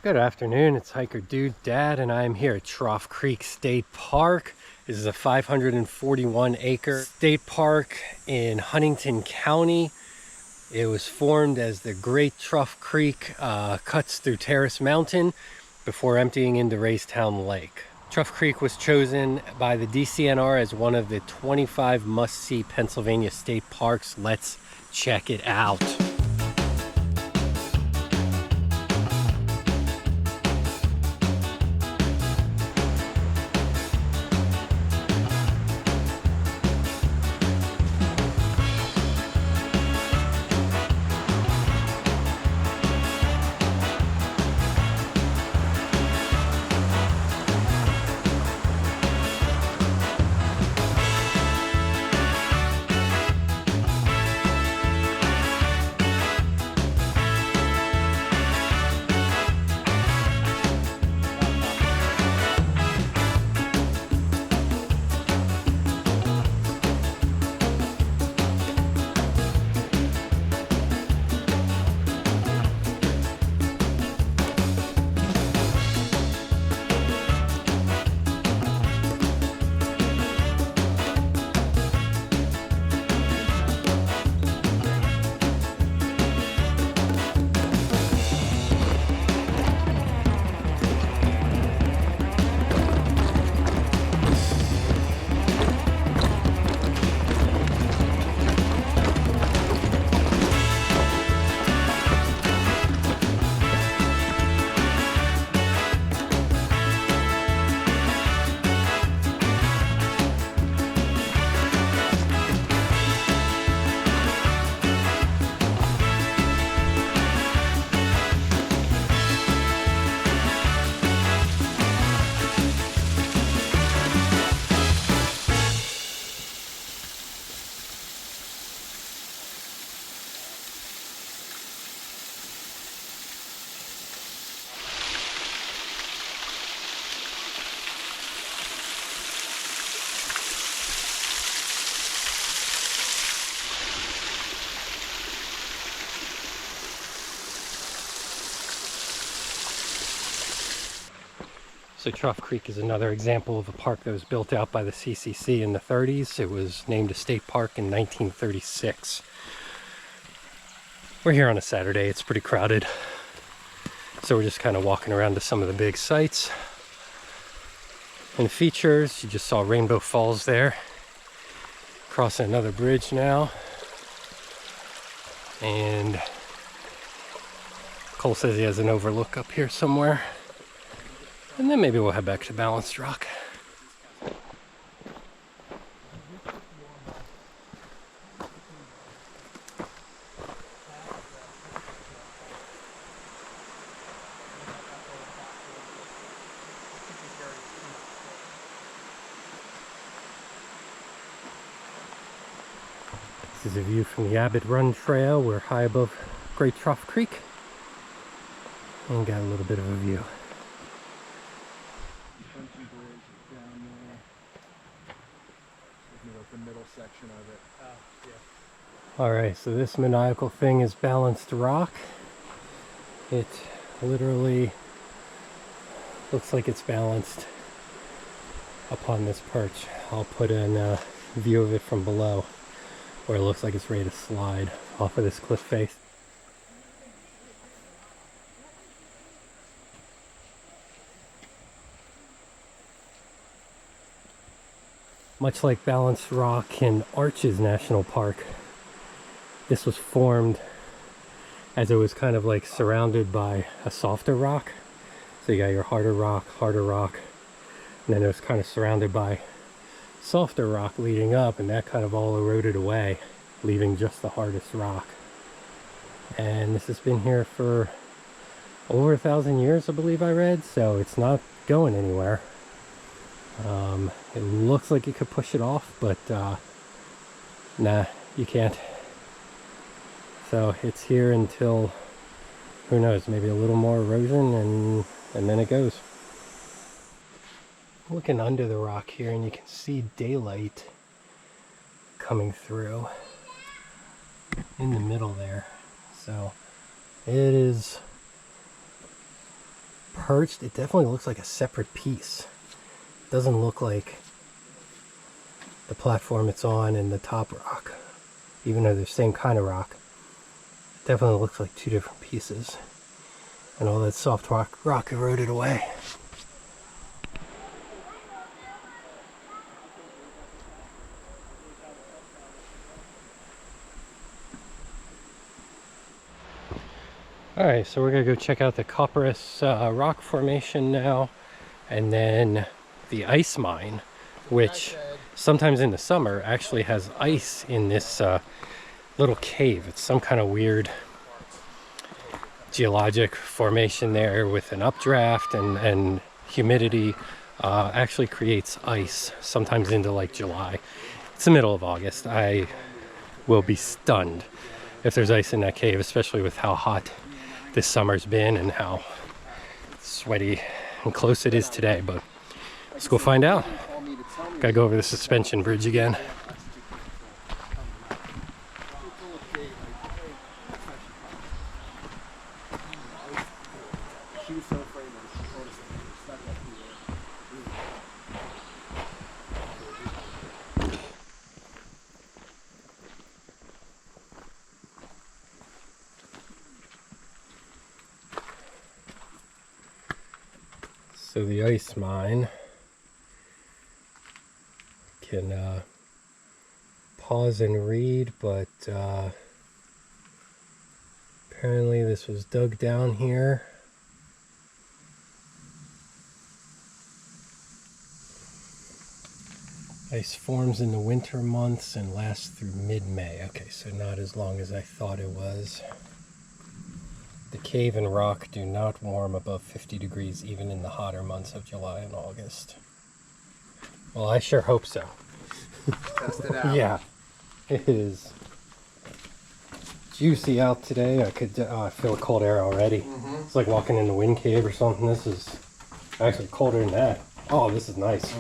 Good afternoon, it's Hiker Dude Dad, and I'm here at Trough Creek State Park. This is a 541 acre state park in Huntington County. It was formed as the Great Trough Creek cuts through Terrace Mountain before emptying into Raystown Lake. Trough Creek was chosen by the DCNR as one of the 25 must-see Pennsylvania state parks. Let's check it out. So Trough Creek is another example of a park that was built out by the CCC in the 30s. It was named a state park in 1936. We're here on a Saturday. It's pretty crowded. So we're just kind of walking around to some of the big sites and features. You just saw Rainbow Falls there. Crossing another bridge now. And Cole says he has an overlook up here somewhere. And then maybe we'll head back to Balanced Rock. This is a view from the Abbott Run Trail. We're high above Great Trough Creek and got a little bit of a view. The middle section of it. Alright, so this maniacal thing is Balanced Rock. It literally looks like it's balanced upon this perch. I'll put in a view of it from below where it looks like it's ready to slide off of this cliff face. Much like Balanced Rock in Arches National Park, this was formed as it was kind of like surrounded by a softer rock. So you got your harder rock, and then it was kind of surrounded by softer rock leading up, and that kind of all eroded away, leaving just the hardest rock. And this has been here for over 1,000 years, I believe I read, so it's not going anywhere. It looks like you could push it off, but nah, you can't. So it's here until, who knows, maybe a little more erosion and then it goes. Looking under the rock here, and you can see daylight coming through in the middle there. So it is perched, it definitely looks like a separate piece. It doesn't look like the platform it's on and the top rock, even though they're the same kind of rock. It definitely looks like two different pieces, and all that soft rock eroded away. Alright, so we're gonna go check out the Copperas rock formation now, and then the ice mine, which sometimes in the summer actually has ice in this little cave. It's some kind of weird geologic formation there with an updraft and humidity. Actually creates ice sometimes into like July. It's the middle of August. I will be stunned if there's ice in that cave, especially with how hot this summer's been and how sweaty and close it is today. But let's go find out. Gotta go over the suspension bridge again. So the ice mine can pause and read, but apparently this was dug down here. Ice forms in the winter months and lasts through mid-May. Okay, so not as long as I thought it was. The cave and rock do not warm above 50 degrees even in the hotter months of July and August. Well, I sure hope so. Test it out. Yeah, it is juicy out today. I feel a cold air already. It's like walking in the wind cave or something. This is actually colder than that. Oh, this is nice.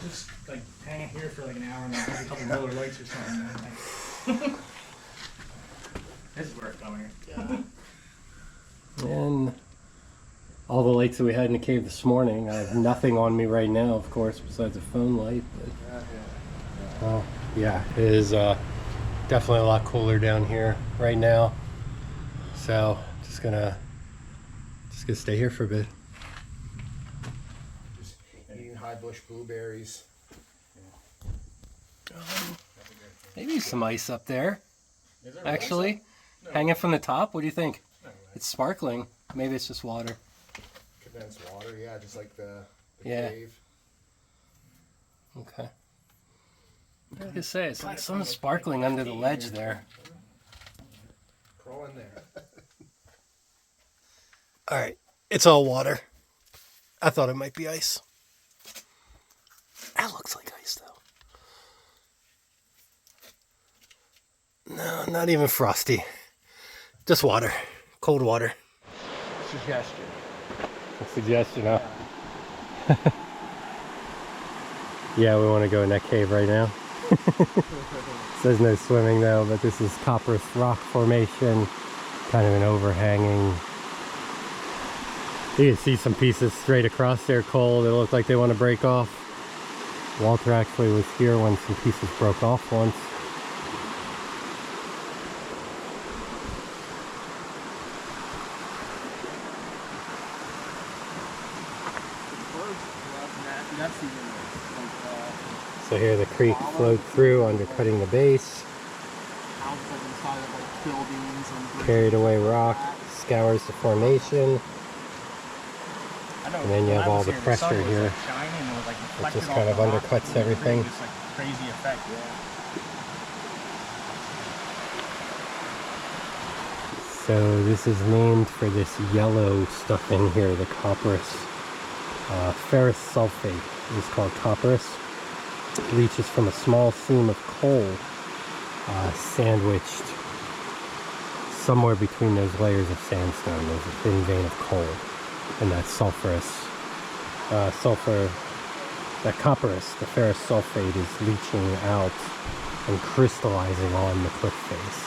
Just like hanging here for like an hour and a couple Miller Lights or something. This is where it's going. And all the lights that we had in the cave this morning, I have nothing on me right now, of course, besides a phone light. But yeah, it is definitely a lot cooler down here right now. So just gonna stay here for a bit. Just eating high bush blueberries. Maybe some ice up there. Actually, hanging from the top. What do you think? It's sparkling. Maybe it's just water. Condensed water, yeah, just like the Yeah. cave. Okay. I was gonna say it's like something sparkling under the ledge there. Crawl in there. All right, it's all water. I thought it might be ice. That looks like ice, though. No, not even frosty. Just water. Cold water. Suggestion. A suggestion, huh? Yeah, we want to go in that cave right now. Says no swimming, though, but this is Copperas rock formation. Kind of an overhanging. You can see some pieces straight across there cold. They look like they want to break off. Walter actually was here when some pieces broke off once. So here the creek flowed through, undercutting the base. Carried away rock, scours the formation. And then you have all the pressure here. It just kind of undercuts everything. So this is named for this yellow stuff in here, the copperas. Ferrous sulfate is called copperas. It leaches from a small seam of coal sandwiched somewhere between those layers of sandstone. There's a thin vein of coal, and that sulfurous that copperas, the ferrous sulfate, is leaching out and crystallizing on the cliff face.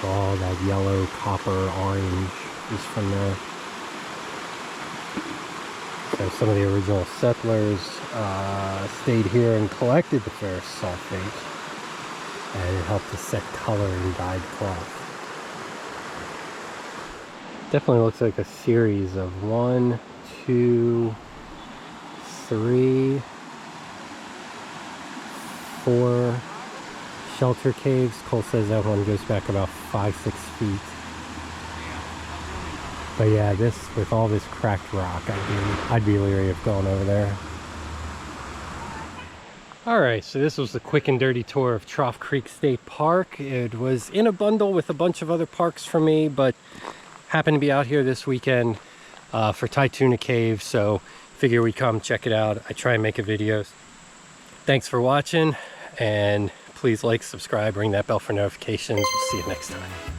So all that yellow, copper, orange is from there. So some of the original settlers stayed here and collected the ferrous sulfate, and it helped to set color in dyed cloth. Definitely looks like a series of 1, 2, 3, 4 shelter caves. Cole says that one goes back about 5-6 feet. But yeah, this, with all this cracked rock, I'd be leery of going over there. Alright, so this was the quick and dirty tour of Trough Creek State Park. It was in a bundle with a bunch of other parks for me, but happened to be out here this weekend for Tituna Cave, so figure we'd come check it out. I try and make a video. Thanks for watching, and please like, subscribe, ring that bell for notifications. We'll see you next time.